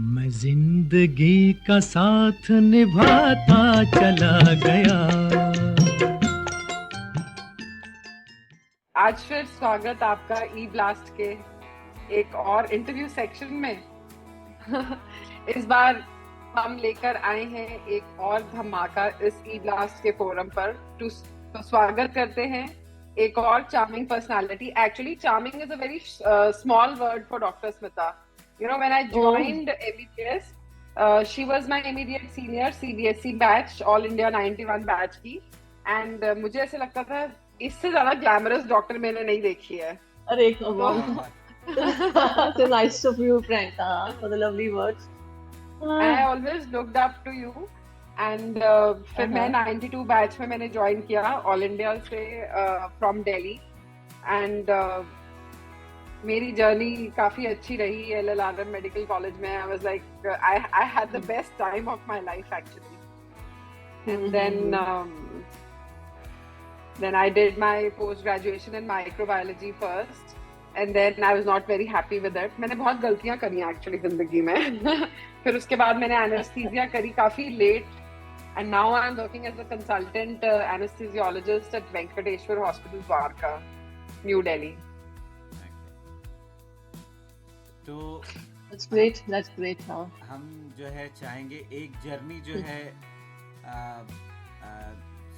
मैं जिंदगी का साथ निभाता चला गया। आज फिर स्वागत आपका ई ब्लास्ट के एक और इंटरव्यू सेक्शन में। इस बार हम लेकर आए हैं एक और धमाका इस ई ब्लास्ट के फोरम पर। तो स्वागत करते हैं एक और charming personality. Actually charming is a very small word for doctor Smita. You know, when I joined MBBS, she was my immediate senior CBSE batch, All India 91 batch की. And मुझे ऐसे लगता था इससे ज्यादा ग्लैमरस डॉक्टर मैंने नहीं देखी है. अरे come on. So nice of you, Priyanka, for the lovely words. And I always looked up to you. And फिर मैं 92 बैच में मैंने ज्वाइन किया ऑल इंडिया से फ्रॉम दिल्ली. एंड मेरी जर्नी काफी अच्छी रही LLRM मेडिकल कॉलेज में. I was like I had the best time of my life actually. And then I did my post graduation in microbiology first, and then I was not very happy with it. मैंने बहुत गलतियां करी actually जिंदगी में. फिर उसके बाद मैंने एनेस्थीसिया करी काफी late, and now I'm working as a consultant anesthesiologist at Venkateshwar Hospital, Dwarka, New Delhi. तो That's great. हाँ. हम जो है चाहेंगे एक जर्नी जो है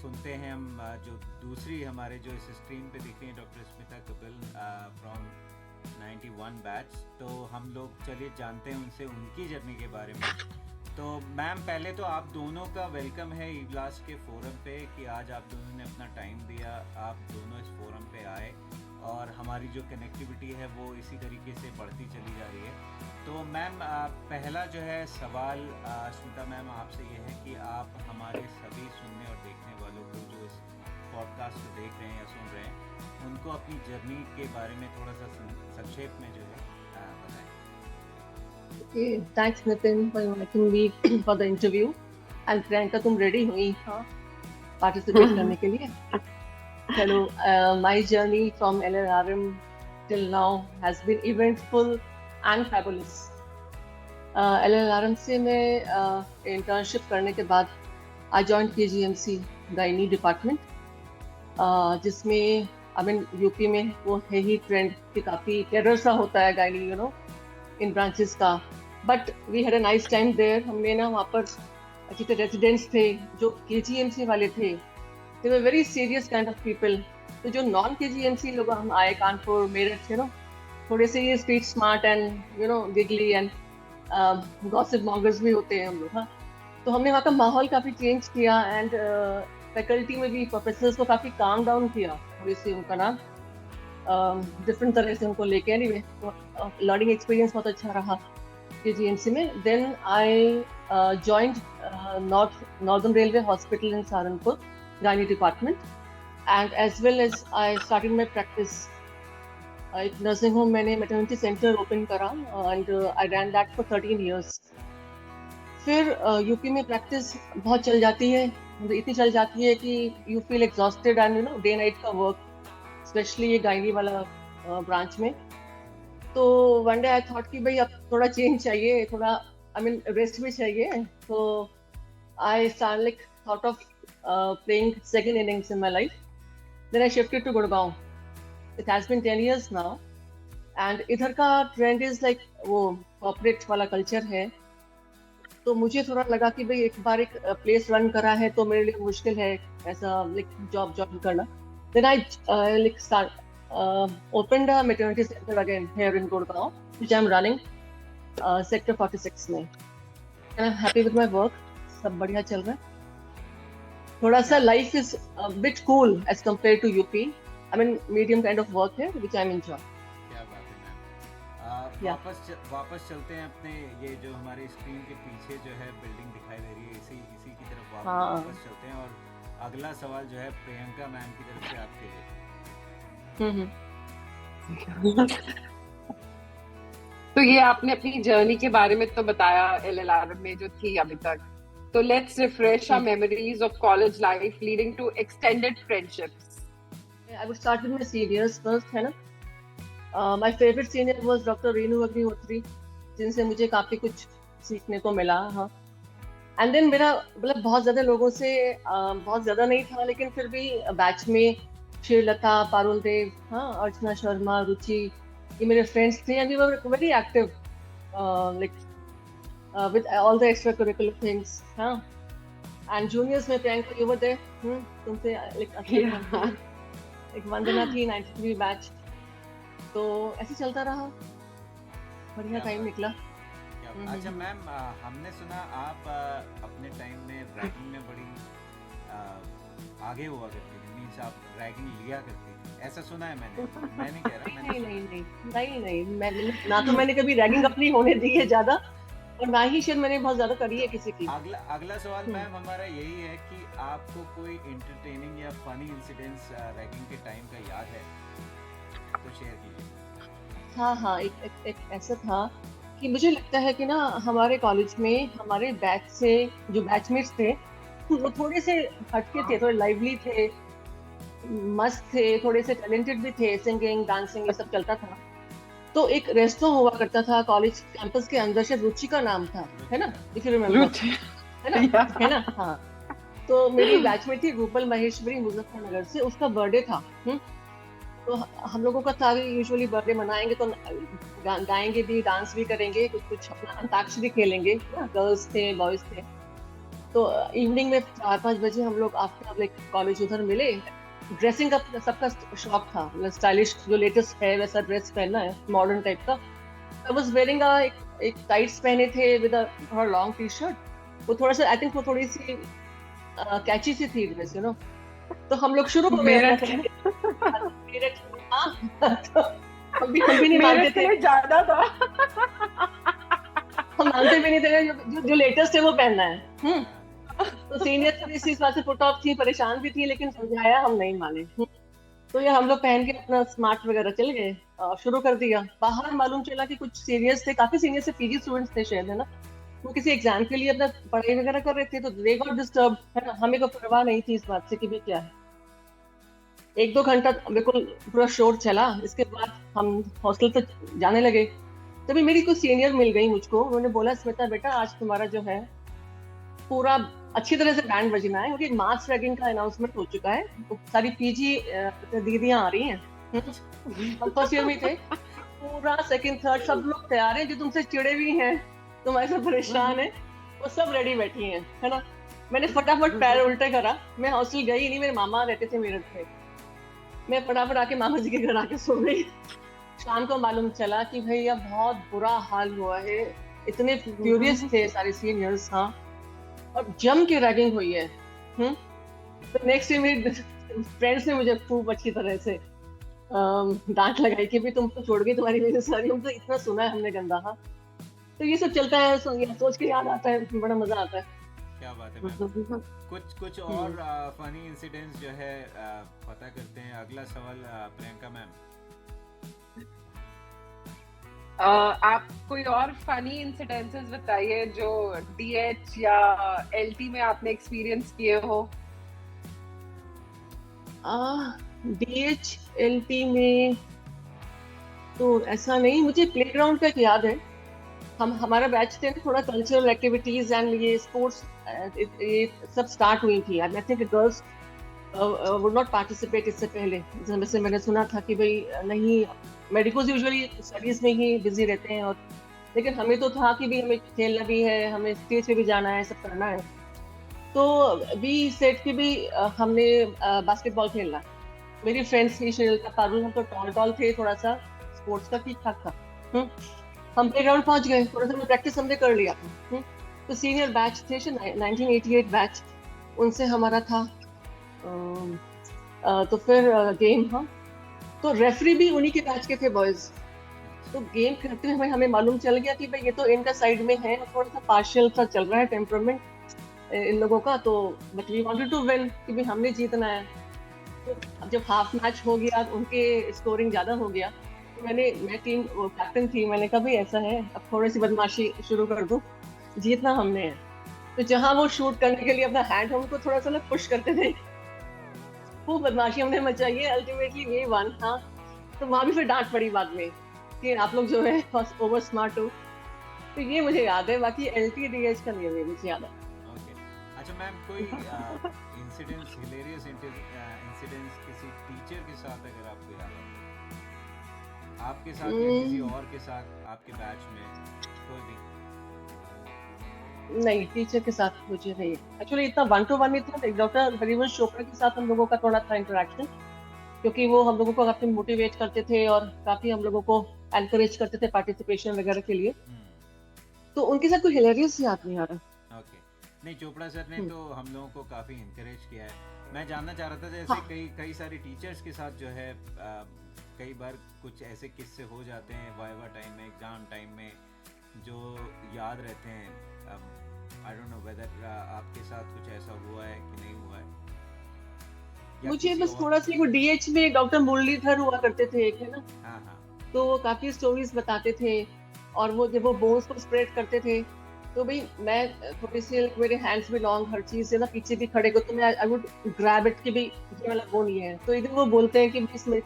सुनते हैं हम जो दूसरी हमारे जो इस स्क्रीन पे दिख रही है doctor Smita Kapil from 91 batch. तो हम लोग चलिए जानते हैं उनसे उनकी जर्नी के बारे में. तो मैम पहले तो आप दोनों का वेलकम है ई ब्लास्ट के फोरम पे कि आज आप दोनों ने अपना टाइम दिया, आप दोनों इस फोरम पे आए और हमारी जो कनेक्टिविटी है वो इसी तरीके से बढ़ती चली जा रही है. तो मैम पहला जो है सवाल स्मिता मैम आपसे ये है कि आप हमारे सभी सुनने और देखने वालों को जो इस पॉडकास्ट को देख रहे हैं या सुन रहे हैं उनको अपनी जर्नी के बारे में थोड़ा सा संक्षेप में जो है बताएं. Okay, thanks Nitin for inviting me for the interview. And Priyanka, तुम ready हुई participate करने के लिए? Hello, my journey from LLRM till now has been eventful and fabulous. LLRM से मैं internship करने के बाद I joined KGMC gynae department, जिसमें यूपी में वो है ही ट्रेंड कि काफी टेरर सा होता है gynae, you know, इन ब्रांचेस का. But we had a nice time there. हमने ना वहाँ पर जितने रेजिडेंट्स थे जो KGMC वाले थे, they were very serious kind of people. तो जो नॉन KGMC लोग हम आए कानपुर मेरठ, यू नो, थोड़े से ये street smart and you know giggly and gossip mongers भी होते हैं हम लोग. हाँ, तो हमने वहाँ का माहौल काफ़ी चेंज किया एंड फैकल्टी में भी प्रोफेसर्स को काफ़ी काम डाउन किया, थोड़ी सी उनका ना डिफरेंट तरह से उनको लेके. एनीवे, लर्निंग एक्सपीरियंस बहुत अच्छा रहा KGMC में. Then I joined Northern Railway hospital in Saharanpur gynae department, and as well as I started my practice. एक नर्सिंग होम मैंने मैटरनिटी सेंटर ओपन करा and I ran that for 13 years. फिर UP में practice बहुत चल जाती है, इतनी चल जाती है कि you feel exhausted and you know day night का वर्क, स्पेशली ये gynae वाला ब्रांच में. तो वन डे आई थॉट कि भाई अब थोड़ा चेंज चाहिए, थोड़ा आई मीन रेस्ट भी चाहिए. तो I start like thought of playing second innings in my life. Then I shifted to Gurgaon. It has been 10 years now and इधर का ट्रेंड इज लाइक वो कॉर्पोरेट वाला कल्चर है. तो मुझे थोड़ा लगा कि भाई एक बार एक प्लेस रन करा है तो मेरे लिए मुश्किल है ऐसा लाइक जॉब करना. Then I like start opened a maternity center again here in Gurgaon, which I'm running, sector 46 में. And I'm happy with my work. सब बढ़िया चल रहा है. थोड़ा सा life is a bit cool as compared to UP. I mean medium kind of work है which I'm enjoying. क्या बात है मैम. वापस चलते हैं अपने ये जो हमारी स्क्रीन के पीछे जो है बिल्डिंग दिखाई दे रही है, इसी की तरफ वापस चलते हैं और अगला सवाल जो है प्रियंका मैम की तरफ से आपके लिए. तो ये आपने अपनी जर्नी के बारे में तो बताया LLRM में जो थी अभी तक. तो let's refresh our memories of college life leading to extended friendships. I would start with my seniors first, है ना. My favorite senior was Dr. Renu Agnihotri, जिनसे मुझे काफी कुछ सीखने को मिला। हाँ, एंड देन मेरा मतलब बहुत ज्यादा लोगों से बहुत ज्यादा नहीं था, लेकिन फिर भी बैच में श्रीलता, पारुल देव, हाँ, अर्चना शर्मा, रुचि, ये मेरे फ्रेंड्स थे and we were very active like with all the extra curricular things. हाँ, एंड जूनियर्स में प्रियंका, यू वर देयर, तुमसे लाइक एक वंदना थी 93 बैच। तो ऐसे चलता रहा, बढ़िया टाइम निकला। अच्छा मैम, हमने सुना आप अपने टाइम में रैगिंग में बड़ी आगे हुआ करती थी, मीन्स आप रैगिंग लिया करती थी, ऐसा सुना है मैंने। मैं नहीं कह रहा, मैंने नहीं, मैं ना तो मैंने कभी रैगिंग अपनी होने दी है ज्यादा, और ना ही शायद मैंने बहुत ज्यादा करी है किसी की। अगला सवाल मैम हमारा यही है कि आपको कोई एंटरटेनिंग या फनी इंसिडेंट्स रैगिंग के टाइम का याद है तो शेयर कीजिए। हाँ, एक ऐसा था कि मुझे लगता है कि ना हमारे कॉलेज में हमारे बैच से जो बैचमेट्स थे वो थोड़े से हटके थे, थोड़े लाइवली थे, मस्त थे, थोड़े से टैलेंटेड भी थे, सिंगिंग, डांसिंग, ये सब चलता था। तो एक रेस्टोरेंट हुआ करता था कॉलेज कैंपस के अंदर, शायद रुचि का नाम था, है ना, इफ यू रिमेम्बर, है ना। हाँ, तो मेरी बैचमेट थी रूपल महेश्वरी मुजफ्फरनगर से, उसका बर्थडे था। तो हम लोगों का था यूजुअली बर्थडे मनाएंगे तो गाएंगे भी, डांस भी करेंगे, कुछ अपना अंताक्षरी खेलेंगे, गर्ल्स थे, बॉयज थे। तो इवनिंग में 4-5 बजे हम लोग आफ्टर लाइक कॉलेज उधर मिले। ड्रेसिंग का सबका शौक था, स्टाइलिश जो लेटेस्ट है वैसा ड्रेस पहनना है, मॉडर्न टाइप का। आई वाज वेयरिंग एक टाइट्स पहने थे विद अ थोड़ा लॉन्ग टी शर्ट, वो थोड़ा सा आई थिंक वो थोड़ी सी कैची सी थी ड्रेस, यू नो। तो हम लोग शुरू हो गए, हम भी नहीं मानते थे, ज्यादा था, हम मानते भी नहीं थे, जो लेटेस्ट है वो पहनना है। तो सीनियर भी इस बात से पुट ऑफ थी, परेशान भी थी, लेकिन समझाया, हम नहीं माने। तो ये हम लोग पहन के अपना स्मार्ट वगैरह चल गए, शुरू कर दिया। बाहर मालूम चला कि कुछ सीनियर्स थे, काफी सीनियर से पीजी स्टूडेंट्स थे शायद, है ना, वो किसी एग्जाम के लिए अपना पढ़ाई वगैरह कर रहे थे, तो दे गॉट डिस्टर्ब, है ना। हमें को परवाह नहीं थी इस बात से कि भी क्या है। 1-2 घंटा बिल्कुल पूरा शोर चला, इसके बाद हम हॉस्टल तक जाने लगे। तभी मेरी कुछ सीनियर मिल गई मुझको, उन्होंने बोला, स्मिता बेटा आज तुम्हारा जो है पूरा अच्छी तरह से बैंड बजना है, क्योंकि मास रैगिंग का अनाउंसमेंट हो चुका है, तो सारी पीजी दीदियां आ रही हैं। हम फर्स्ट ईयर में थे, पूरा सेकंड थर्ड सब लोग तैयार हैं, जो तुमसे चिड़े भी हैं, तुम्हारे से परेशान है, वो सब रेडी बैठी हैं, है ना। मैंने फटाफट पैर उल्टे करा, मैं हॉस्टल गई नहीं, मेरे मामा रहते थे मेरठ में, मैं फटाफट आके मामा जी के घर आके सो गई। शाम को मालूम चला कि भैया बहुत बुरा हाल हुआ है, इतने फ्यूरियस थे सारे सीनियर्स, हाँ, और जम के रैगिंग हुई है। तो नेक्स्ट डे मेरे फ्रेंड्स ने मुझे खूब अच्छी तरह से डांट लगाई कि भी तुम तो छोड़ गई, तुम्हारी वजह से हम तो इतना सुना है हमने गंदा। हाँ, तो ये सब चलता है, सोच के याद आता है, बड़ा मजा आता है। क्या बात है मैम। कुछ और फनी इंसिडेंट्स जो है पता करते हैं। अगला सवाल प्रियंका मैम, आप कोई और फनी इंसिडेंसेस बताइए जो डीएच या एलटी में आपने एक्सपीरियंस किए हो। डीएच एलटी में तो ऐसा नहीं, मुझे प्लेग्राउंड का याद है। हमारा बैच थे थोड़ा कल्चरल एक्टिविटीज एंड ये स्पोर्ट्स ये सब स्टार्ट हुई थी। I think girls would not participate इससे पहले, जैसे मैंने सुना था कि भाई नहीं, मेडिकल्स यूजुअली स्टडीज में ही बिजी रहते हैं, और लेकिन हमें तो था कि भी हमें खेलना भी है, हमें स्टेज पे भी जाना है, सब करना है। तो बी सेट की भी हमने बास्केटबॉल खेलना। मेरी फ्रेंड्स थी श्रीलता, पारुल, हम तो टॉल थे, थोड़ा सा स्पोर्ट्स का ठीक ठाक था। हम प्ले ग्राउंड पहुंच गए, थोड़ा सा प्रैक्टिस हमने कर लिया। तो सीनियर बैच थे 1988 बैच, उनसे हमारा था। तो फिर गेम, हाँ, तो रेफरी भी उन्हीं के बैच के थे बॉयज। तो गेम खेलते हुए हमें मालूम चल गया कि भाई ये तो इनका साइड में है, थोड़ा सा पार्शियल सा चल रहा है टेम्परामेंट इन लोगों का, तो but we wanted to win, कि भाई हमने जीतना है। तो जब हाफ मैच हो गया, उनके स्कोरिंग ज्यादा हो गया, तो मैं टीम कैप्टन थी, मैंने कहा भाई ऐसा है, अब थोड़ी सी बदमाशी शुरू कर दूं, जीतना हमने है। तो जहां वो शूट करने के लिए अपना हैंड हमको थोड़ा सा पुश करते थे, वो बदमाशी हमने मचाई है, अल्टीमेटली वे वन। हाँ, तो वहां भी फिर डांट पड़ी बाद में कि आप लोग जो है ओवर स्मार्ट हो। तो ये मुझे याद है, बाकी LTDH का नहीं है मुझे याद है। ओके। अच्छा मैम, कोई इंसिडेंट्स, हिलेरियस इंसिडेंट्स किसी टीचर के साथ अगर आपको याद है, आपके साथ या किसी और के साथ, आपके बैच में कोई भी? नहीं, टीचर के साथ मुझे नहीं, एक्चुअली इतना 1-to-1 नहीं था। डॉक्टर हरिवंश चोपड़ा के साथ हम लोगों का थोड़ा था इंटरेक्शन, क्योंकि वो हम लोगों को काफी मोटिवेट करते थे और काफी हम लोगों को एनकरेज करते थे पार्टिसिपेशन वगैरह के लिए। तो उनके साथ कोई हिलेरियस याद नहीं आ रहा। ओके। नहीं, चोपड़ा सर ने तो हम लोगों को काफ़ी इंकरेज किया है। मैं जानना चाह रहा था, जैसे कई सारी टीचर्स के साथ जो है कई बार कुछ ऐसे किस्से हो जाते हैं वाइवा टाइम में, एग्जाम टाइम में, जो याद रहते हैं। आई डोंट नो वेदर आपके साथ कुछ ऐसा हुआ है कि नहीं हुआ है। मुझे बस थोड़ा सा वो DH में डॉक्टर मुरलीधर हुआ करते थे एक, है ना। हाँ हाँ। तो वो काफी स्टोरीज बताते थे, और वो जब वो बोन्स को स्प्रेड करते थे, तो भाई मैं थोड़ी सी, मेरे हैंड्स भी लॉन्ग, हर चीज से ना पीछे भी खड़े को, तो मैं आई वुड ग्रैब इट कि भाई ये वाला बोन ये है। तो इधर वो बोलते हैं कि इसमें,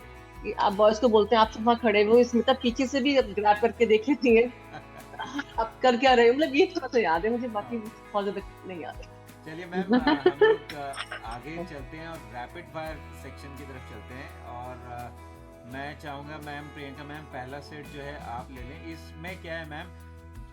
आप बॉयज को बोलते हैं आप सब वहाँ खड़े हो, इसमें तब पीछे से भी ग्रैब करके देख लेती है आप कर क्या रहे हो। मतलब ये थोड़ा सा याद है मुझे, बाकी बहुत ज्यादा नहीं याद है। चलिए मैम, हम लोग आगे चलते हैं और रैपिड फायर सेक्शन की तरफ चलते हैं। और मैं चाहूँगा मैम, प्रियंका मैम, पहला सेट जो है आप ले लें। इसमें क्या है मैम,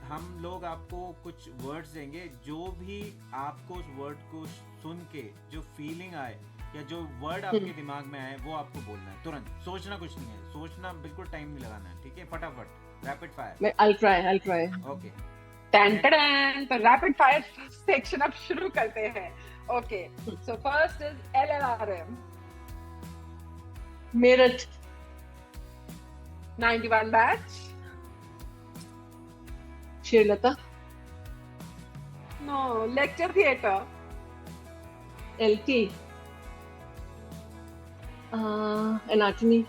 हम लोग आपको कुछ वर्ड्स देंगे, जो भी आपको उस वर्ड को सुन के जो फीलिंग आए या जो वर्ड आपके दिमाग में आए, वो आपको बोलना है तुरंत। सोचना कुछ नहीं है, सोचना बिल्कुल टाइम नहीं लगाना है, ठीक है? फटाफट rapid fire. I'll try. Okay. तो रैपिड फायर सेक्शन अब शुरू करते हैं। Okay, so first is LLRM। Meerut 91 बैच। Shrilata. No, lecture theatre. LT anatomy.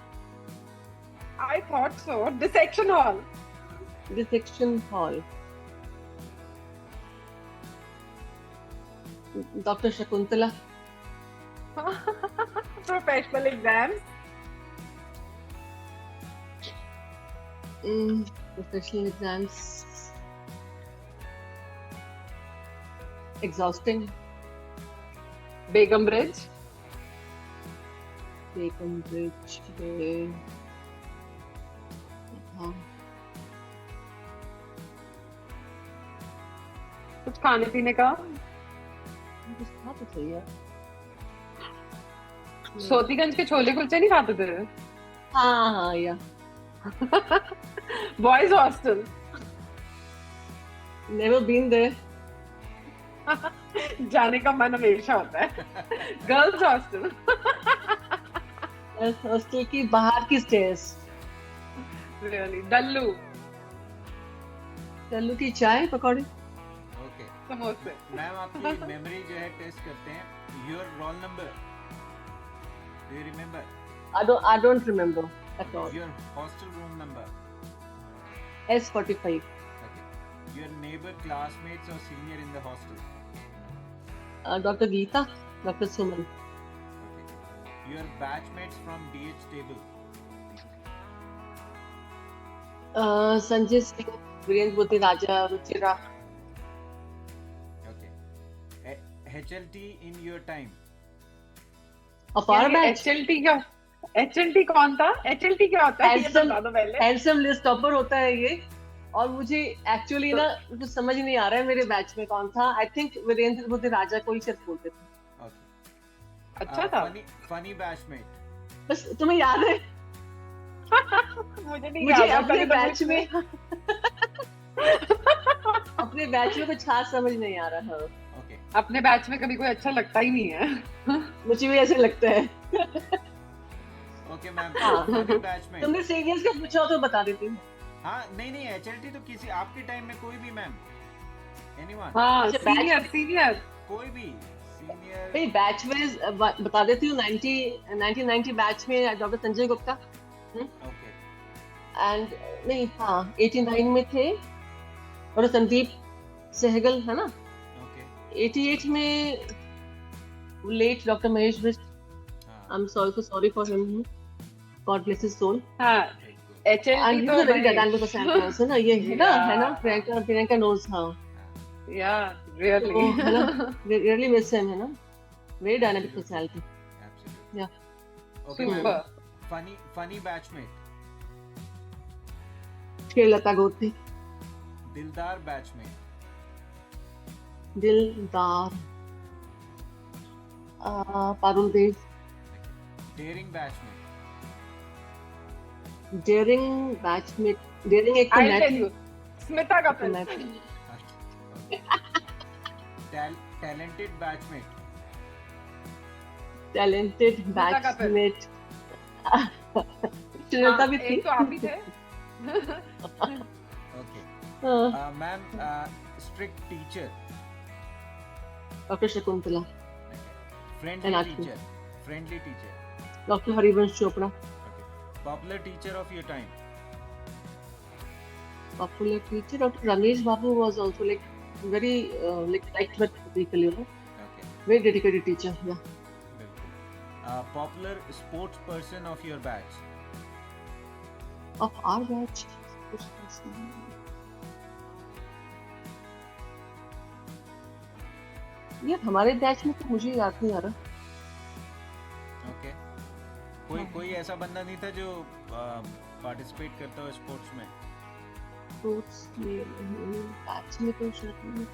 I thought so. Dissection hall. Dissection hall. Doctor Shakuntala. Professional exams. Professional exams exhausting. Begum Bridge. Begum bridge. हाँ, कुछ खाने पीने का। कुछ था तो सही है। सोतीगंज के छोले कुलचे नहीं खाते थे? हाँ या boys hostel. Never been there. जाने का मन हमेशा होता है। Girls hostel. हॉस्टल की बाहर की स्टेयर्स। रियली। डल्लू। कल्लू की चाय पकौड़े। ओके समोसे। मैम, आपकी मेमोरी जो है टेस्ट करते हैं। Your roll number, do you remember? I don't remember at all. Your hostel room number? S45. Okay. Your neighbor, classmates or senior in the hostel? Dr. Geeta, Dr. Suman. Okay. Your batchmates from DH table? Sanjay Singh, Virendra Buddhi Raja, Ruchira. Okay. HLT in your time? Of our batch. HLT क्या? HLT कौन था? HLT क्या होता है? ये बता दो पहले। हैंडसम लिस्ट टॉपर होता है ये, और मुझे एक्चुअली ना कुछ समझ नहीं आ रहा है मेरे बैच में कौन था। आई थिंक वीरेंद्र बुद्धि राजा को ही शायद बोलते थे। Okay. अच्छा था। Funny batchmate? बस तुम्हें याद है? मुझे नहीं मुझे याद। अपने बैच में अपने बैच में कुछ खास समझ नहीं आ रहा है। Okay. अपने बैच में कभी कोई अच्छा लगता ही नहीं है। मुझे भी ऐसे लगता है। Okay मैम, हाँ। funny batchmate? तुमने सीनियर्स का पूछा तो बता देती हूँ। हाँ, नहीं HLT तो किसी आपके टाइम में कोई भी मैम, एनीवन? हाँ, अच्छा, batch- सीनियर। कोई भी सीनियर? भाई बैच में बता देती हूँ। 1990 बैच में doctor Sanjay Gupta. Okay. And नहीं, हाँ 89 में थे, और संदीप सहगल है ना। ओके। 88 में लेट डॉक्टर महेश बिष्ट। हाँ। I am sorry for him, God bless his soul. हाँ, HLT And he's तो a very भाई, dynamic personality also ना, ये है ना Yeah. प्रियंका knows, हाँ. yeah, तो really. है ना, really miss him, है ना, very dynamic personality. Absolutely. Yeah. Okay, Super. ma'am. Funny batchmate. Srilata Gotri. दिलदार batchmate. दिलदार, Parul Dev. Daring batchmate. Daring batchmate, daring एक तो I'll मैं tell थी. you. Smita तो Kapil. मैं थी. Okay. Talented batchmate. Talented Smita Kapil. Batchmate. Shrilata भी थी. एक तो आप ही थे. Okay. हाँ. Ma'am, strict teacher. Doctor Shakuntala. Friendly And Aarti. teacher. Friendly teacher. Doctor Harivansh Chopra. Okay. Popular teacher of your time. Popular teacher, Dr. Ramesh Babu was also like very liked by people, you know, Okay. very dedicated teacher. Yeah. बिल्कुल. Popular sports person of your batch. Of our batch. ये हमारे batch में तो मुझे याद नहीं आ रहा. Okay. कोई ऐसा बंदा नहीं था जो पार्टिसिपेट करता हो स्पोर्ट्स में. स्पोर्ट्स में बैच में तो शायद नहीं.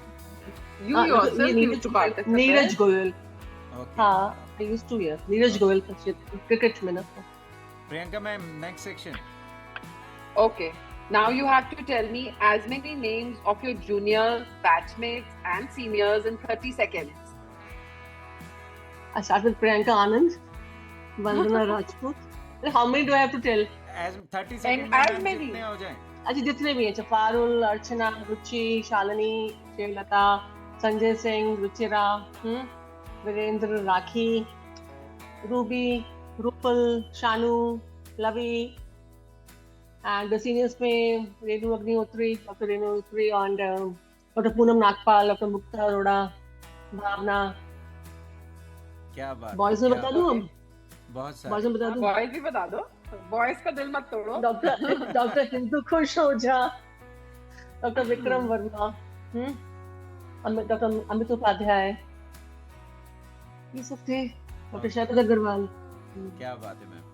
You हाँ, yourself ये used to participate. Neeraj Goyal. Okay. हाँ, I used to hear Neeraj Goyal का क्रिकेट में ना. Priyanka ma'am, next section. Okay. Now you have to tell me as many names of your junior batchmates and seniors in 30 seconds. I start with Priyanka Anand, Vandana Rajput. How many do I have to tell? As 30 And second as में many. जितने हो जाए. अच्छा, जितने भी हैं, Parul, Archana, Ruchi, Shalini, Srilata, Sanjay Singh, Ruchira, Virendra, Rakhi, Ruby, Rupal, Shanu, Lavi, and the seniors में Renu Agnihotri, doctor Renu Agnihotri, and doctor Poonam Nagpal, doctor Mukta Arora, Bhavna. क्या बात. बॉयज में बता दूं हम? बहुत सारे. बॉयज में बता दूं? Boys भी बता दो. Boys का दिल मत तोड़ो. डॉक्टर हिंदू खुश हो जा, डॉक्टर विक्रम वर्मा, डॉक्टर अमित उपाध्याय, ये सब थे. डॉक्टर शरद अग्रवाल. क्या बात है ma'am.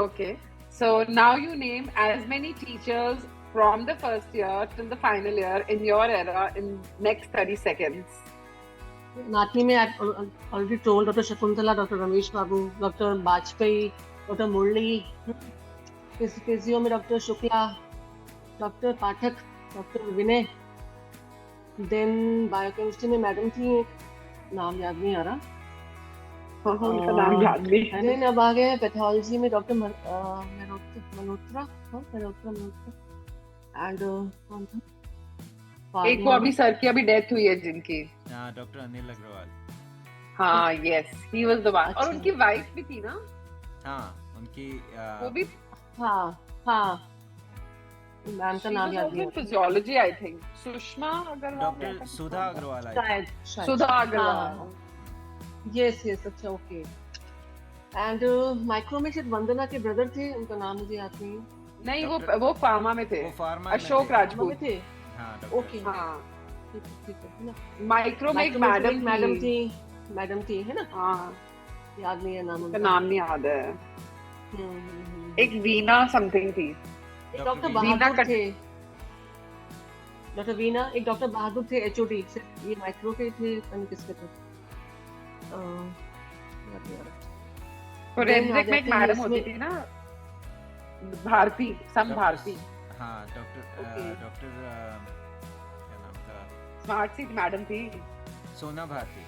Okay. So now you name as many teachers from the first year till the final year in your era in next 30 seconds. Anatomy में already told doctor Shakuntala, doctor Ramesh Babu, doctor Vajpayee, doctor Murli. Physio में doctor Shukla, doctor Pathak, doctor Vinay. Then biochemistry में madam थी, नाम याद नहीं आ रहा. उनका नाम याद नहीं है. देन अब आ गए पैथोलॉजी में डॉक्टर मल्होत्रा. एंड कौन था? एक को अभी सर की अभी डेथ हुई है जिनकी. हाँ, डॉक्टर अनिल अग्रवाल. हाँ, yes, he was the one. और अच्छा. उनकी वाइफ भी थी ना. हाँ, उनकी वो भी. हाँ मैम का नाम याद नहीं. Physiology I think. Sushma Agarwal. Doctor Sudha Agarwal आई. शायद सुधा अग्रवाल. यस अच्छा, ओके. एंड माइक्रो में शायद वंदना के ब्रदर थे, उनका नाम मुझे याद नहीं. नहीं, वो फार्मा में थे. वो फार्मा अशोक में राजपूत थे. हाँ, डॉक्टर. ओके. हाँ. ठीक है ना. माइक्रो में एक मैडम थी है ना. हाँ, याद नहीं है नाम उनका उनका. नाम नहीं याद है. एक वीना समथिंग थी. एक डॉक्टर वीना बहादुर कट- थे. डॉक्टर वीना, एक डॉक्टर बहादुर थे, एचओडी. ये माइक्रो के थे, पता नहीं किसके थे. याद नहीं आ रहा. फोरेंसिक में एक जाते हैं मैडम इसमें- होती थी ना, भारती, सम भारती. हाँ, डॉक्टर Okay. डॉक्टर क्या नाम था. स्मार्ट सी मैडम थी. Sona Bharti.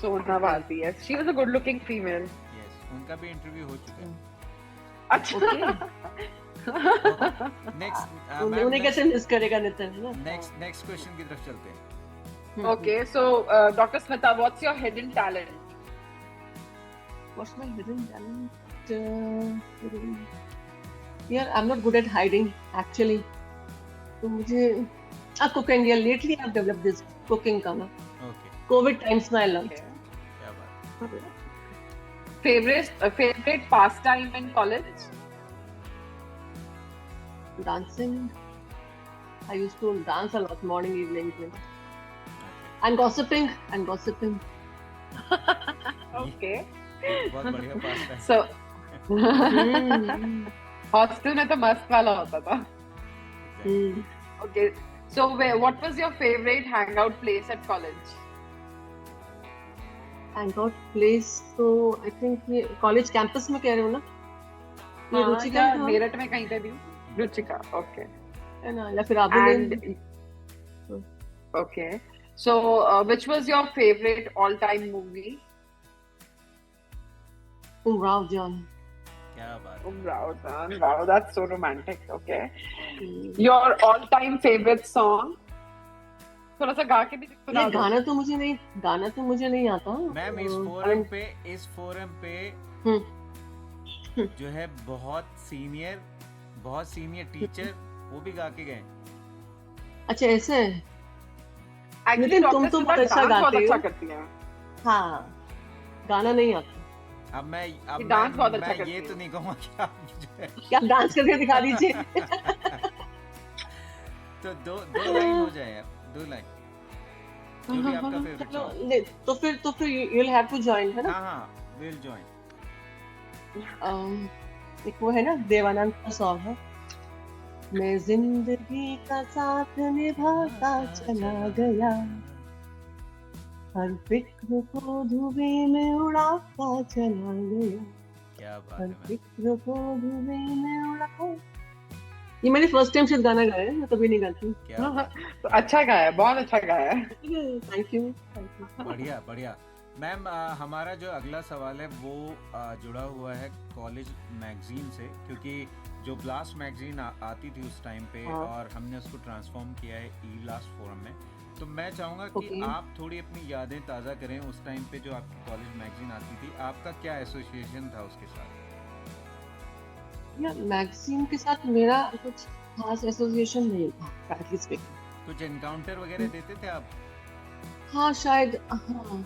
Sona Bharti. Yes, she was a good looking female. Yes, उनका भी इंटरव्यू हो चुका है. अच्छा. नेक्स्ट उन्हें कैसे मिस करेगा नितिन, है ना. नेक्स्ट क्वेश्चन की तरफ चलते हैं. Okay, so Dr. Smita, what's your hidden talent? What's my hidden talent? Yeah, I'm not good at hiding actually. तो मुझे cooking. Yeah, lately I've developed this cooking का ना. ओके. COVID times में I learned. Okay. क्या बात. Favorite pastime in college? dancing. I used to dance a lot morning, evening, and gossiping. Okay. बहुत बढ़िया पास है. So हॉस्टल में तो मस्त वाला होता था. Okay. So what was your favorite hangout place at college? Hangout place तो I think ये college campus में कह रहे हो ना? ये हाँ, रुचिका या था मेरठ में कहीं पे भी. रुचिका. Okay. है ना, या फिर आबू में. Okay. So which was your favorite all-time movie? Umrao Jan. क्या बात. Umrao. Wow, that's so romantic. Okay. Your all-time favorite song? थोड़ा सा गा के भी सुना ये दो. गाना तो मुझे नहीं आता. मैम इस फोरम पे जो है बहुत सीनियर टीचर वो भी गा के गए. अच्छा ऐसे. Actually, नितिन, तुम Dr. तो Smita बहुत अच्छा dance बहुत गाते हो. अच्छा करती हैं. हाँ, गाना नहीं आता. अब डांस बहुत अच्छा मैं करती ये है. तो नहीं कहूँगा कि आप मुझे क्या डांस करके दिखा दीजिए. तो दो लाइन हो जाए. 2 लाइन जो भी आपका फेवरेट चलो, सॉन्ग. ले, तो फिर you'll have to join, है ना. हाँ विल जॉइन. एक वो है ना, देवानंद का सॉन्ग है. मैं जिंदगी का साथ निभाता चला गया, हर फिक्र को धुएं में उड़ाता चला गया, क्या बात हर है मैम. फिक्र को धुएं में उड़ाता. ये मैंने फर्स्ट टाइम शायद गाना गाया है, मैं कभी नहीं गाती. क्या बात. तो अच्छा गाया है, बहुत अच्छा गाया है. Thank you. बढ़िया. मैम हमारा जो अगला सवाल है वो जुड़ा हुआ है कॉलेज मैगजीन से, क्योंकि जो ब्लास्ट मैगजीन आती थी उस टाइम पे हाँ. और हमने उसको ट्रांसफॉर्म किया है ई ब्लास्ट फोरम में. तो मैं चाहूँगा कि Okay. आप थोड़ी अपनी यादें ताज़ा करें. उस टाइम पे जो आपकी कॉलेज मैगजीन आती थी, आपका क्या एसोसिएशन था उसके साथ? मैगजीन के साथ मेरा कुछ खास एसोसिएशन नहीं था, frankly speaking. कुछ एनकाउंटर वगैरह देते थे आप? हाँ शायद. हाँ,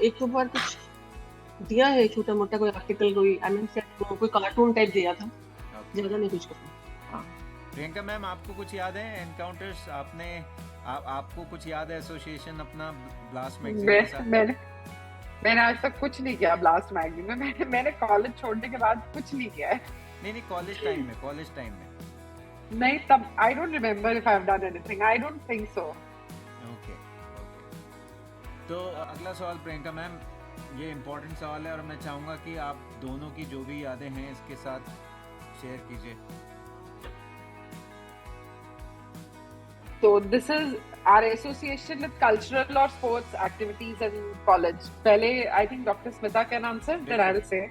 एक दो बार कुछ दिया है, छोटा मोटा कोई आर्टिकल, कोई कोई कार्टून टाइप दिया था. ज्यादा नहीं कुछ करता. प्रियंका मैम, आपको कुछ याद है एनकाउंटर्स? आपको कुछ याद है एसोसिएशन अपना ब्लास्ट मैगजीन के साथ? मैंने आज तक कुछ नहीं किया ब्लास्ट मैगजीन में. मैंने कॉलेज छोड़ने के बाद कुछ नहीं किया है. नहीं कॉलेज टाइम में नहीं, तब I don't remember if I have done anything. I don't think so. Okay. तो अगला सवाल प्रियंका मैम, ये इम्पोर्टेंट सवाल है और मैं चाहूँगा कि आप दोनों की जो भी यादें हैं इसके साथ शेयर कीजिए. So this is our association with cultural or sports activities in college. पहले I think Dr. Smita can answer, then I will say.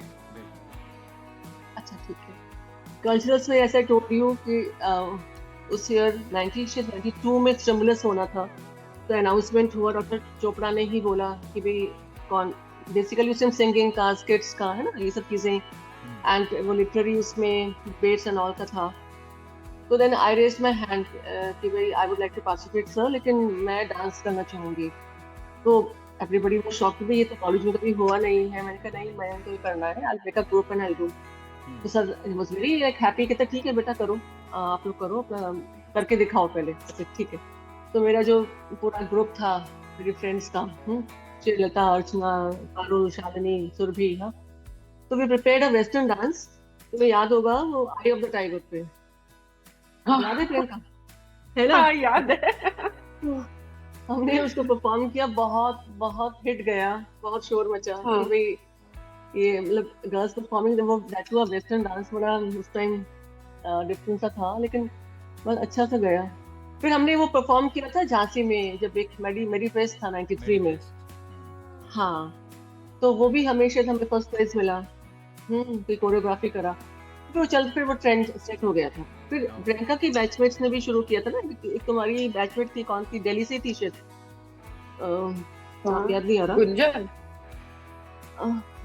अच्छा ठीक है. कल्चरल्स में ऐसा टोल्ड यू कि उस ईयर 92 में स्टिमुलस होना था, तो अनाउंसमेंट हुआ. डॉक्टर चोपड़ा ने ही बोला कि भाई कौन बेसिकली उसमें सिंगिंग का, स्किट्स का, है ना, ये सब चीजें, एंड वो लिटरेरी उसमें डिबेट्स एंड ऑल का था. तो then I raised my hand कि भाई I would like to participate sir, लेकिन मैं डांस करना चाहूँगी. तो एवरीबडी वो शॉक कि भाई ये तो कॉलेज में कभी हुआ नहीं है. मैंने कहा नहीं, मैं तो ये करना है, I make a group and I do. तो sir was very like happy, कहते ठीक है बेटा करो, आप लोग करो, अपना करके दिखाओ पहले. अच्छा ठीक है. तो मेरा जो पूरा ग्रुप था मेरे फ्रेंड्स का, श्रीलता, अर्चना, पारुल, शालिनी, सुरभि, हाँ, तो we prepared a western dance. तुम्हें याद होगा वो आई ऑफ द टाइगर पे, याद है प्रियंका? है ना? हाँ याद है. हमने उसको परफॉर्म किया, बहुत हिट गया, बहुत शोर मचा कि भाई ये मतलब गर्ल्स परफॉर्मिंग वो दैट वाज वेस्टर्न डांस. बड़ा उस टाइम डिफरेंस सा था, लेकिन बहुत अच्छा सा गया. फिर हमने वो परफॉर्म किया था झांसी में, जब एक मेरी फेस्ट था 93 में. हाँ, तो वो भी हमेशा हमें फर्स्ट प्राइज मिला. कोई कोरियोग्राफी करा, फिर वो ट्रेंड सेट हो गया था. फिर प्रियंका की बैचमेट्स ने भी शुरू किया था ना. एक तुम्हारी बैचमेट थी, कौन सी, दिल्ली से थी शायद, याद नहीं आ रहा.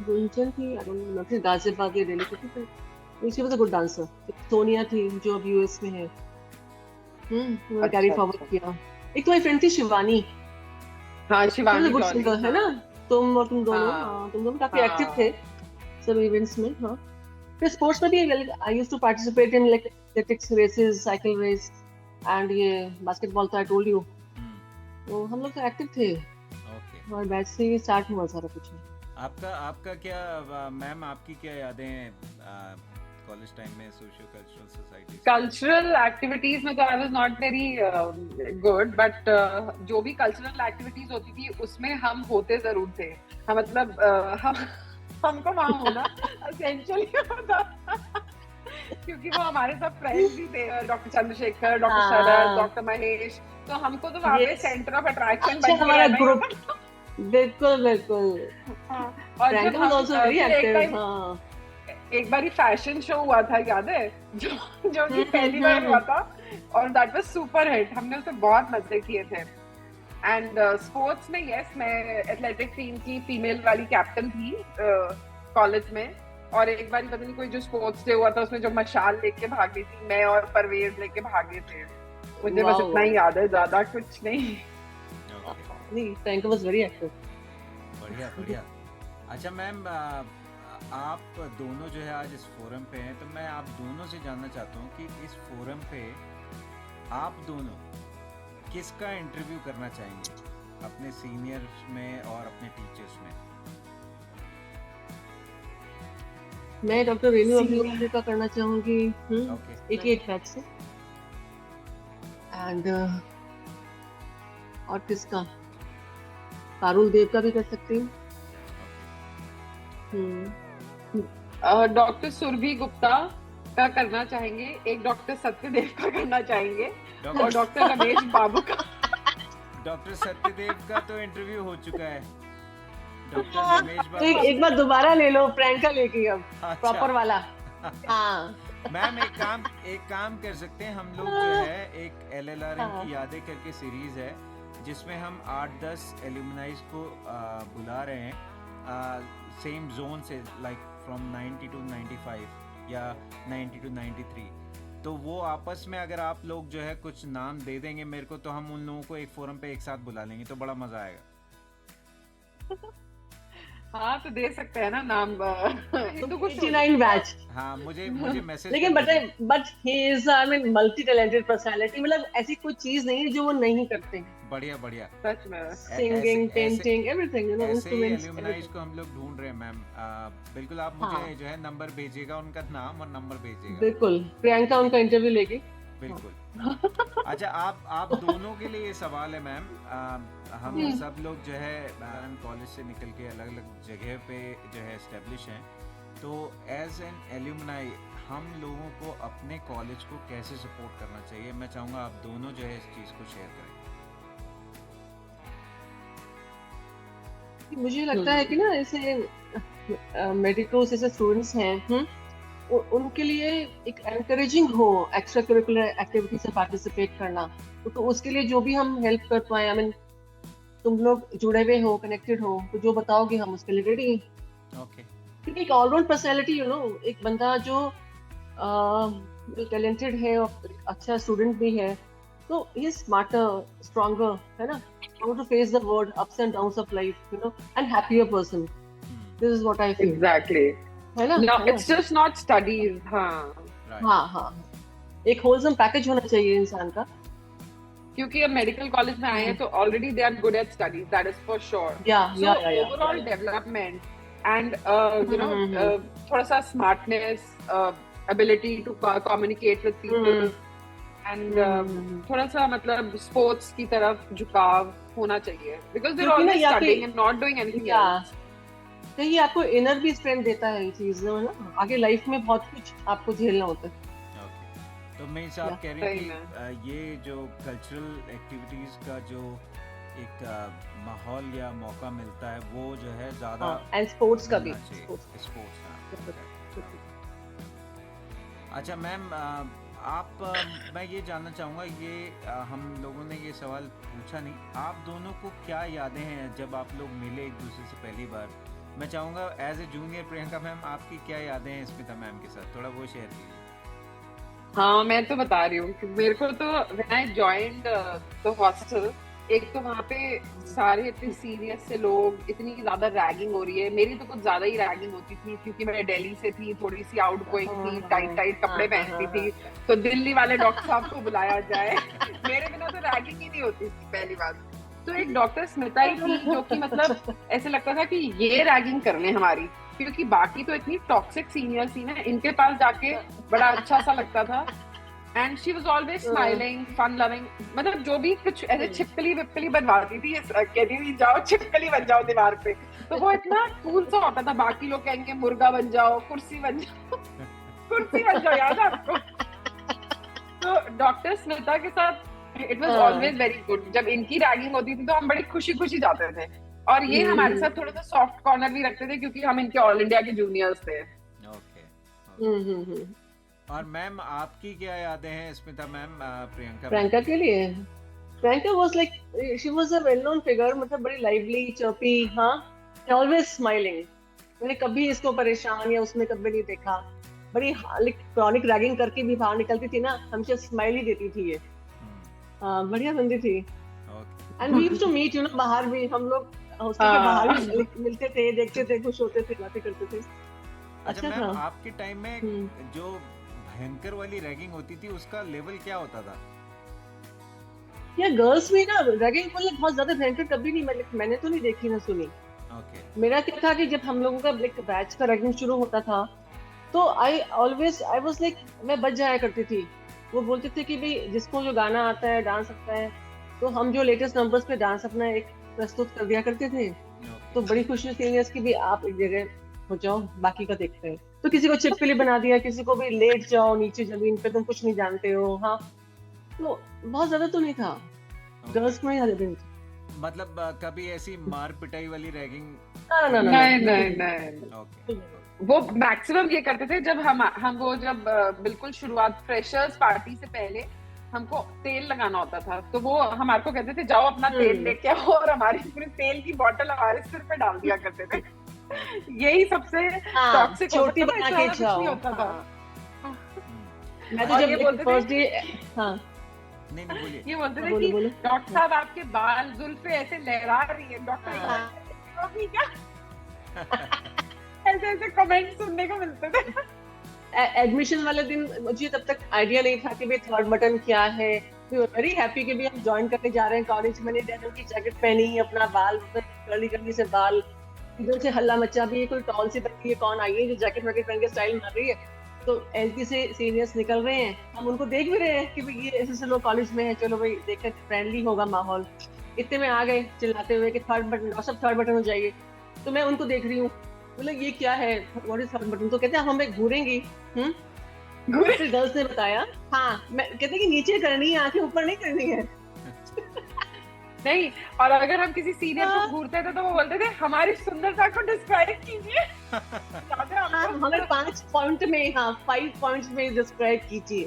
गुंजन थी, आई डोंट नो, फिर गाजियाबाद या दिल्ली की थी. She was a good dancer. Sonia थी जो अब यूएस में है. कैरी फॉरवर्ड किया. एक तुम्हारी फ्रेंड थी शिवानी. हाँ, शिवानी गुड सिंगर है ना. तुम दोनों काफी एक्टिव थे सब इवेंट्स में. हाँ, फिर स्पोर्ट्स में भी I used to participate in like athletics races, cycle race and ये बास्केटबॉल, तो आई टोल्ड यू। तो हम लोग तो एक्टिव थे ओके। और बैच से ही स्टार्ट हुआ सारा कुछ। आपका क्या मैम, आपकी क्या यादें हैं कॉलेज टाइम में socio cultural society? Cultural activities में तो I was not very good, but जो भी कल्चरल एक्टिविटीज होती थी उसमें हम होते जरूर थे। हम मतलब हमको वहाँ होना एसेंशियली होता था, क्योंकि वो हमारे सब फ्रेंड्स ही थे, डॉक्टर चंद्रशेखर, डॉक्टर शरद, डॉक्टर महेश, तो हमको तो वहाँ पे सेंटर ऑफ अट्रैक्शन अच्छा, हमारा ग्रुप बिल्कुल बिल्कुल। और Priyanka was also very active, हाँ। एक बार फैशन शो हुआ था, याद है, जो कि पहली बार हुआ था, और दैट वाज सुपर हिट। हमने उसमें बहुत मजे किए थे। एंड स्पोर्ट्स में यस, मैं एथलेटिक टीम की फीमेल वाली कैप्टन थी कॉलेज में। और एक बार पता नहीं कोई जो स्पोर्ट्स डे हुआ था उसमें जो मशाल लेके भागी थी, मैं और परवेज लेके भागे थे। मुझे बस इतना ही याद है, ज्यादा कुछ नहीं। नहीं, Priyanka was very active। बढ़िया बढ़िया। अच्छा मैम, आप दोनों जो है आज इस फोरम पे हैं, तो मैं आप दोनों से जानना चाहता हूँ कि इस फोरम पे आप दोनों किसका इंटरव्यू करना चाहेंगे, अपने सीनियर्स में और अपने टीचर्स में? मैं डॉक्टर रेणु अग्रवाल का करना चाहूंगी, ओके। 88 बैच से। एंड और किसका, पारुल देव का भी कर सकती हूँ। डॉक्टर सुरभि गुप्ता का करना चाहेंगे, एक डॉक्टर सत्यदेव का करना चाहेंगे, और डॉक्टर रमेश बाबू का। डॉक्टर सत्यदेव का तो इंटरव्यू हो चुका है। डॉक्टर रमेश बाबू एक बार दोबारा ले लो, प्रियंका लेके अब अच्छा। प्रॉपर वाला। हाँ मैम, एक काम कर सकते हैं हम लोग, जो है एक LLRM की यादें करके सीरीज है जिसमें हम 8-10 एल्यूमनाइज को बुला रहे हैं सेम जोन से, लाइक फ्रॉम 90 to 95 या 90 to 93। तो वो आपस में अगर आप लोग जो है कुछ नाम दे देंगे मेरे को, तो हम उन लोगों को एक फोरम पे एक साथ बुला लेंगे, तो बड़ा मजा आएगा। हाँ, तो दे सकते हैं ना नाम। हिंदू को 89 बैच। हाँ, मुझे मैसेज। लेकिन but he is I mean multi talented personality, मतलब ऐसी कोई चीज नहीं है जो वो नहीं करते हैं। बढ़िया बढ़िया। सच में singing, painting, everything, you know, instruments. एल्यूमनाइज को हम लोग ढूंढ रहे हैं मैम। बिल्कुल, आप मुझे जो है नंबर भेजिएगा, उनका नाम और नंबर भेजिएगा। बिल्कुल, प्रियंका उनका इंटरव्यू लेगी। बिल्कुल। अच्छा, आप दोनों के लिए ये सवाल है मैम। हम सब लोग जो है कॉलेज से निकल के अलग अलग जगह पे जो है एस्टेब्लिश हैं, तो एज एन एल्यूमनाई हम लोगों को अपने कॉलेज को कैसे सपोर्ट करना चाहिए? मैं चाहूँगा आप दोनों जो है इस चीज़ को शेयर करें। मुझे लगता है कि ना, ऐसे मेडिकल जैसे स्टूडेंट्स हैं, उनके लिए एक एनकरेजिंग हो एक्स्ट्रा करिकुलर एक्टिविटी से पार्टिसिपेट करना। तो उसके लिए जो भी हम हेल्प कर पाए, आई मीन तुम लोग जुड़े हुए हो, कनेक्टेड हो, तो जो बताओगे हम उसके लिए रेडी हैं। ओके। क्योंकि एक ऑलराउंड पर्सनैलिटी, यू नो, एक बंदा जो टैलेंटेड है और अच्छा स्टूडेंट भी है, तो ही इज स्मार्टर, स्ट्रॉन्गर, है ना, how to face the world, ups and downs of life, you know, and happier person. This is what I feel. Exactly. है ना? No, it's just not studies. हाँ. हाँ. एक wholesome package होना चाहिए इंसान का. क्योंकि अब मेडिकल कॉलेज में आए हैं तो already they are good at studies. That is for sure. Yeah. Overall development and you know थोड़ा सा smartness, ability to communicate with people. And थोड़ा सा मतलब स्पोर्ट्स की तरफ झुकाव होना चाहिए, because they're always studying and not doing anything else. तो ये आपको इनर भी स्ट्रेंथ देता है, ये चीज ना, आगे लाइफ में बहुत कुछ आपको झेलना होता है। तो मैं आप कह रही थी ये जो कल्चरल एक्टिविटीज का जो एक माहौल या मौका मिलता है वो जो है ज्यादा, एंड स्पोर्ट्स का भी, स्पोर्ट्स। अच्छा मैम, आप मैं ये जानना चाहूँगा, ये हम लोगों ने ये सवाल पूछा नहीं, आप दोनों को क्या यादें हैं जब आप लोग मिले एक दूसरे से पहली बार? मैं चाहूँगा as a junior Priyanka ma'am, आपकी क्या यादें हैं स्मिता मैम के साथ, थोड़ा वो शेयर कीजिए। हाँ, मैं तो बता रही हूँ कि मेरे को तो when I joined the hostel एक तो वहाँ पे सारे इतने सीरियस से लोग, इतनी ज्यादा रैगिंग हो रही है। मेरी तो कुछ ज्यादा ही रैगिंग होती थी क्योंकि मैं दिल्ली से थी, थोड़ी सी आउट गोइंग थी, टाइट टाइट कपड़े पहनती थी, तो दिल्ली वाले डॉक्टर साहब को बुलाया जाए। मेरे बिना तो रैगिंग ही नहीं होती थी पहली बात। तो एक डॉक्टर स्मिता ही थी जो कि मतलब ऐसे लगता था कि ये रैगिंग कर ले हमारी, क्योंकि बाकी तो इतनी टॉक्सिक सीनियर्स थी ना, इनके पास जाके बड़ा अच्छा सा लगता था। And she was always smiling, fun loving, मतलब जो भी कुछ ऐसे छिपकली विपकली बनवाती थी, कहती थी जाओ छिपकली बन जाओ दीवार पे, तो वो इतना कूल सा होता था। बाकी लोग कहेंगे मुर्गा बन जाओ, कुर्सी बन जाओ, कुर्सी बन जाओ, याद है आपको? तो डॉक्टर स्मिता के साथ it was always very good. जब इनकी रैगिंग होती थी तो हम बड़ी खुशी खुशी जाते थे, और ये हमारे साथ थोड़ा सा सॉफ्ट कॉर्नर भी रखते थे क्योंकि हम इनके ऑल इंडिया के जूनियर्स थे। ओके। और मैम आपकी क्या यादें हैं स्मिता मैम प्रियंका के लिए? Priyanka was like, she was a well known figure, मतलब बड़ी लाइवली, चर्पी, हाँ, ऑलवेज स्माइलिंग। मैंने कभी इसको परेशान या उसमें कभी नहीं देखा। बड़ी क्रॉनिक रैगिंग करके भी बाहर निकलती थी ना, हमसे स्माइल ही देती थी ये। बढ़िया बंदी थी। And we used to meet, you know, बाहर भी हम लोग हॉस्टल के बाहर भी मिलते थे, देखते थे, खुश होते थे, बातें करते थे। अच्छा मैम, आपके टाइम में जो भयंकर वाली रैगिंग होती थी उसका लेवल क्या होता था? या गर्ल्स में ना रैगिंग मतलब बहुत ज्यादा भयंकर कभी नहीं, मैंने तो नहीं देखी ना सुनी। मेरा क्या था कि जब हम लोगों का बैच का रैगिंग शुरू होता था तो आई वाज लाइक, मैं बच जाया करती थी। वो बोलते थे कि भाई जिसको जो गाना आता है, डांस आता है, तो हम जो लेटेस्ट नंबर्स पे डांस अपना एक प्रस्तुत कर दिया करते थे। तो बड़ी खुशी सीनियर्स की भी, आप एक जगह हो जाओ, बाकी का देखते हैं। तो किसी को छिपकली बना दिया, किसी को भी लेट जाओ नीचे जमीन पे, तुम कुछ नहीं जानते हो। हाँ, तो बहुत ज्यादा तो नहीं था, गर्ल्स में ही दिन। मतलब कभी ऐसी मार पिटाई वाली रैगिंग? नहीं। वो मैक्सिमम ये करते थे जब हम वो जब बिल्कुल शुरुआत, फ्रेशर्स पार्टी से पहले हमको तेल लगाना होता था, तो वो हमारे को कहते थे जाओ अपना तेल लेके आओ, और हमारी पूरी तेल की बोतल हमारे सिर पे डाल दिया करते थे। यही सबसे टॉक्सिक छोटी बना के जाओ होता था। मैं तो जब फर्स्ट डे, हाँ नहीं बोलिए, ये बोलते थे कि डॉक्टर साहब आपके बाल जुल्फे ऐसे लहरा रही है, डॉक्टर क्या ऐसे ऐसे कमेंट सुनने को मिलते थे। एडमिशन वाले दिन मुझे तब तक आइडिया नहीं था कि भाई थर्ड बटन क्या है। वी वर वेरी हैप्पी कि भी हम ज्वाइन करने जा रहे हैं कॉलेज। मैंने डेनिम की जैकेट पहनी, अपना बाल कर्ली कर्ली से बाल, इधर से हल्ला मचा भी, कोई टॉल सी बच्ची है, कौन आई है जो जैकेट वैकेट पहन के स्टाइल मार रही है। तो एलपी से सीनियर्स निकल रहे हैं, हम उनको देख भी रहे हैं कि भाई ये ऐसे लोग कॉलेज में है, चलो भाई देखें फ्रेंडली होगा माहौल। इतने में आ गए चिल्लाते हुए कि थर्ड बटन, सब थर्ड बटन हो जाइए। तो मैं उनको देख रही हूँ, बोले ये क्या है, व्हाट इज थर्ड बटन? तो कहते हैं हम एक घूरेंगी। फिर गर्ल्स ने बताया, हाँ, मैं कहते कि नीचे करनी है, आंखें ऊपर नहीं करनी है। नहीं, और अगर हम किसी सीनियर को घूरते थे तो वो बोलते थे हमारी सुंदरता को डिस्क्राइब कीजिए। हमें 5 पॉइंट में, हाँ 5 पॉइंट्स में डिस्क्राइब कीजिए।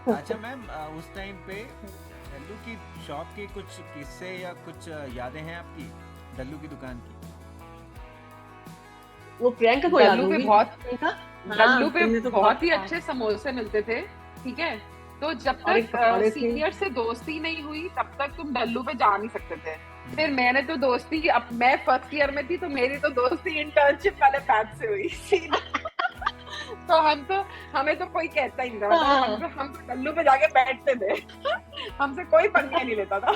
अच्छा मैम, उस टाइम पे डल्लू की शॉप के कुछ किस्से या कुछ यादें हैं आपकी डल्लू की दुकान की? वो प्रियंका को याद होगी। डल्लू पे बहुत ही अच्छे समोसे मिलते थे, ठीक है? तो जब तक सीनियर से दोस्ती नहीं हुई तब तक तुम डल्लू पे जा नहीं सकते थे। फिर मैंने तो दोस्ती, अब मैं फर्स्ट ईयर में थी तो मेरी तो दोस्ती इंटर्नशिप वाले बैच से हुई। तो हमें तो कोई कहता ही नहीं था, हम तो डल्लू पे जाके बैठते थे। हमसे कोई पंगे नहीं लेता था।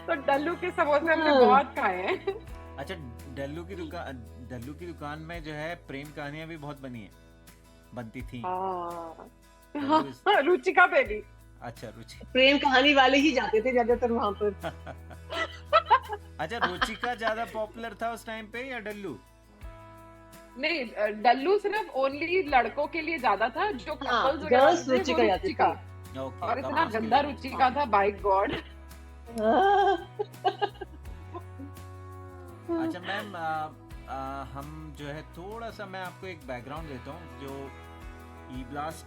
तो डल्लू के समोसे हमने बहुत खाए हैं। अच्छा, डल्लू की दुकान में जो है प्रेम कहानियां भी बहुत बनती थी। रुचिका पे भी। अच्छा, रुचि प्रेम कहानी वाले ही जाते थे ज्यादातर वहां पर। अच्छा, रुचिका ज्यादा पॉपुलर था उस टाइम पे या डल्लू? नहीं, डल्लू सिर्फ ओनली लड़कों के लिए ज्यादा था, जो कपल्स गर्ल्स रुचिका। और इतना गंदा रुचिका था, बाय गॉड। अच्छा मैम, हम जो है थोड़ा सा, मैं आपको एक बैकग्राउंड देता हूँ। जो ई ब्लास्ट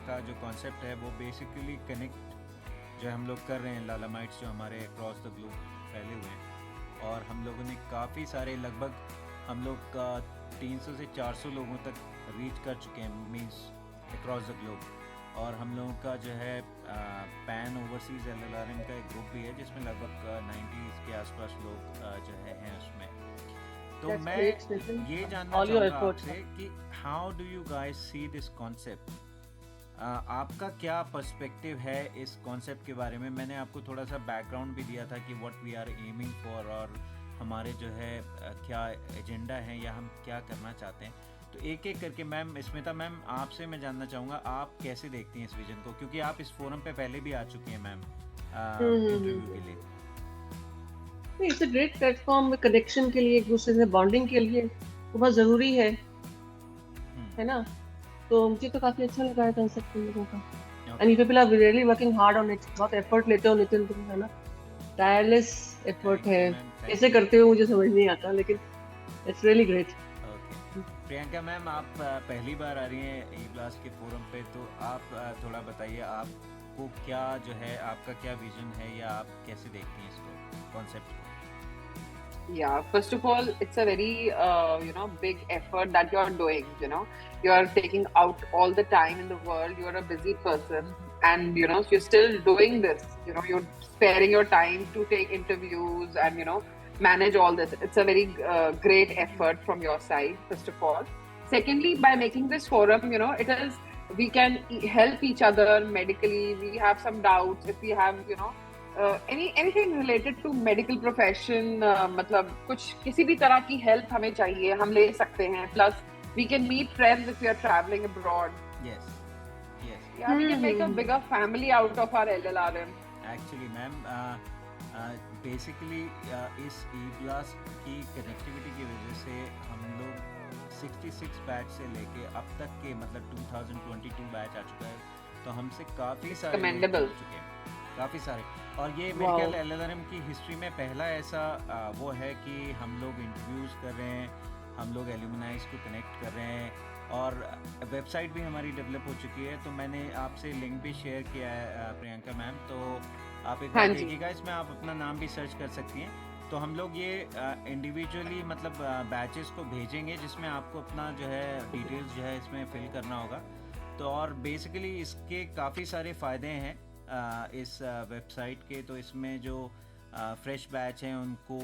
का जो कॉन्सेप्ट है वो बेसिकली कनेक्ट जो हम लोग कर रहे हैं लालामाइट्स जो हमारे अक्रॉस द ग्लोब फैले हुए हैं, और हम लोगों ने काफ़ी सारे, लगभग हम लोग का 300 से 400 लोगों तक रीच कर चुके हैं, मीन्स अक्रॉस द ग्लोब। और हम लोगों का जो है पैन ओवरसीज LLRM का एक ग्रुप भी है जिसमें लगभग 90s के आसपास लोग जो हैं उसमें। तो That's मैं great, Nitin. ये जानना All your चाहूँगा efforts. आपसे कि how do you guys see this concept, आपका क्या पर्सपेक्टिव है इस कॉन्सेप्ट के बारे में। मैंने आपको थोड़ा सा बैकग्राउंड भी दिया था कि what we are aiming for और हमारे जो है क्या एजेंडा है या हम क्या करना चाहते हैं। तो एक एक करके मैम, स्मिता मैम आपसे मैं जानना चाहूँगा आप कैसे देखती हैं इस विजन को, क्योंकि आप इस फोरम पे पहले भी आ चुकी हैं मैम इंटरव्यू के लिए। It's a great platform connection के लिए, एक दूसरे से बॉन्डिंग के लिए तो बहुत ज़रूरी है ना। तो मुझे तो काफ़ी अच्छा लगा है कंसेप्ट तुम लोगों का। And you people are really working hard on it, बहुत एफर्ट लेते हो नितिन तुम, है ना। टायरलेस एफर्ट है, कैसे करते हो मुझे समझ नहीं आता, लेकिन it's really great. Priyanka ma'am आप पहली बार आ रही हैं ई ब्लास्ट के फोरम पे, तो आप थोड़ा बताइए आपको क्या जो है, आपका क्या विजन है या आप कैसे देखती हैं इसको, कॉन्सेप्ट को। Yeah, first of all, it's a very big effort that you're doing. You're taking out all the time in the world. You're a busy person, and you're still doing this. You're sparing your time to take interviews and manage all this. It's a very great effort from your side, first of all. Secondly, by making this forum, it is, we can help each other medically. We have some doubts, if we have anything related to medical profession, मतलब कुछ किसी भी तरह की help हमें चाहिए, हम ले सकते हैं. Plus we can meet friends if we are traveling abroad. Yes. Yeah, we can make a bigger family out of our LLRM. Actually ma'am basically इस ई ब्लास्ट की कनेक्टिविटी की वजह से हम लोग 66 बैच से लेके अब तक के मतलब 2022 बैच आ चुका है, तो हमसे काफ़ी सारे लोग जुड़ चुके हैं, काफ़ी सारे। और ये मेरे ख्याल LLRM की हिस्ट्री में पहला ऐसा वो है कि हम लोग इंटरव्यूज़ कर रहे हैं, हम लोग एल्यूमिनाइज को कनेक्ट कर रहे हैं, और वेबसाइट भी हमारी डेवलप हो चुकी है। तो मैंने आपसे लिंक भी शेयर किया है प्रियंका मैम, तो आप एक बार देखिएगा, इसमें आप अपना नाम भी सर्च कर सकती हैं। तो हम लोग ये इंडिविजुअली मतलब बैचेस को भेजेंगे जिसमें आपको अपना जो है डिटेल्स जो है इसमें फिल करना होगा। तो और बेसिकली इसके काफ़ी सारे फ़ायदे हैं इस वेबसाइट के। तो इसमें जो फ्रेश बैच हैं उनको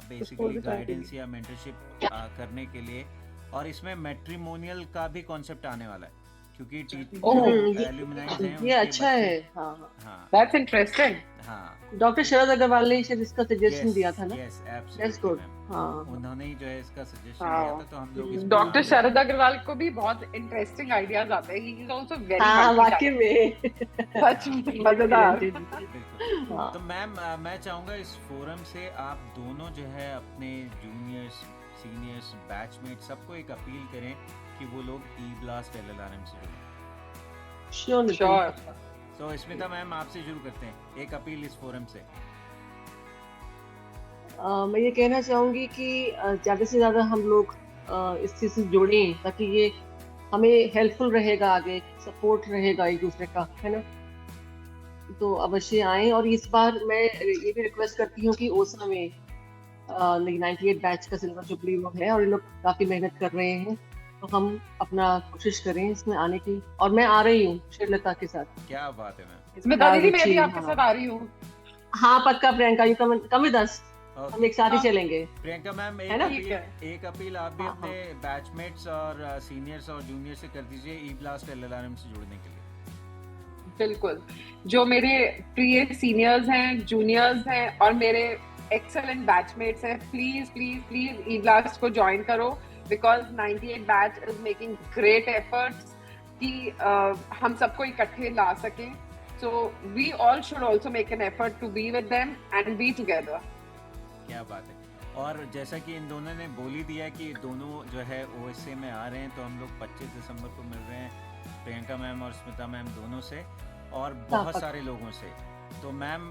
बेसिकली गाइडेंस या मेंटरशिप करने के लिए, और इसमें मैट्रिमोनियल का भी कॉन्सेप्ट आने वाला है, क्योंकि एल्यूमिनाइज हैं ये अच्छा है। हाँ That's interesting. हाँ, डॉक्टर शरद अग्रवाल ने शायद इसका सजेशन दिया था ना। Yes That's absolutely good. Ma'am, हाँ, उन्होंने ही जो है इसका सजेशन दिया था, तो हम लोग इस डॉक्टर शरद अग्रवाल को भी बहुत इंटरेस्टिंग आइडियाज आते हैं. He is also very हाँ वाकई में सच में मजेदार. बिल्कुल। तो मैम मैं चाहूँगा इस फोरम से आप दोनों जो है अपने जूनियर्स, सीनियर्स, बैचमेट सबको एक अपील करें कि वो लोग ई ब्लास्ट LLRM से जुड़ें। श्योर। तो स्मिता मैम आपसे शुरू करते हैं, एक अपील इस फोरम से। मैं ये कहना चाहूँगी कि ज़्यादा से ज़्यादा हम लोग इस चीज़ से जुड़ें, ताकि ये हमें हेल्पफुल रहेगा, आगे सपोर्ट रहेगा एक दूसरे का, है ना। तो अवश्य आएँ। और इस बार मैं ये भी रिक्वेस्ट करती हूँ कि ओसा में 98 बैच का सिल्वर जुबली वो है, और ये लोग काफ़ी मेहनत कर रहे हैं, तो हम अपना कोशिश करें इसमें आने की। और मैं आ रही हूँ श्रीलता के साथ। क्या बात है मैम। इसमें दादी मैं भी आपके साथ आ रही हूँ। हाँ पक्का Priyanka, you come with us, हम एक साथ ही चलेंगे। प्रियंका मैम एक अपील आप भी अपने बैचमेट्स और सीनियर्स और जूनियर से कर दीजिए ई ब्लास्ट LLRM से जुड़ने के लिए। बिल्कुल, जो मेरे प्रिय सीनियर्स हैं, जूनियर्स हैं और मेरे एक्सेलेंट बैचमेट्स हैं, please please please E blast को ज्वाइन करो, because 98 batch is making great efforts कि हम सबको इकट्ठे ला सकें. So we all should also make an effort to be with them and be together. क्या बात है। और जैसा कि इन दोनों ने बोल ही दिया कि दोनों जो है OSA में आ रहे हैं, तो हम लोग 25 दिसंबर को मिल रहे हैं प्रियंका मैम और स्मिता मैम दोनों से, और बहुत सारे लोगों से। तो मैम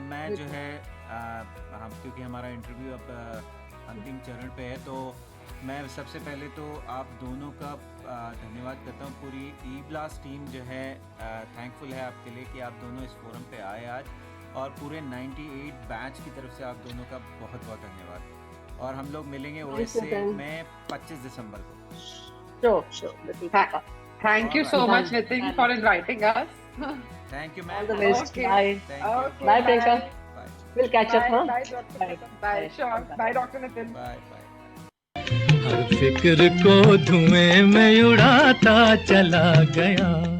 मैं जो है हम क्योंकि हमारा इंटरव्यू अब अंतिम चरण पे है, तो मैं सबसे पहले तो आप दोनों का धन्यवाद करता हूँ। पूरी ई ब्लास्ट टीम जो है थैंकफुल है आपके लिए कि आप दोनों इस फोरम पे आए आज, और पूरे 98 बैच की तरफ से आप दोनों का बहुत बहुत धन्यवाद। और हम लोग मिलेंगे OSA में 25 दिसंबर को। Thank you so much, Nitin, for inviting us. Thank you, All ma'am. the best. Okay. Bye. Thank you. Okay, Bye, Priyanka. Bye. We'll catch up, huh? Bye, Dr. Bye. Nitin. Bye, sure. Bye, Dr. Nitin. Bye. Bye. हर फिक्र को धुएं में उड़ाता चला गया।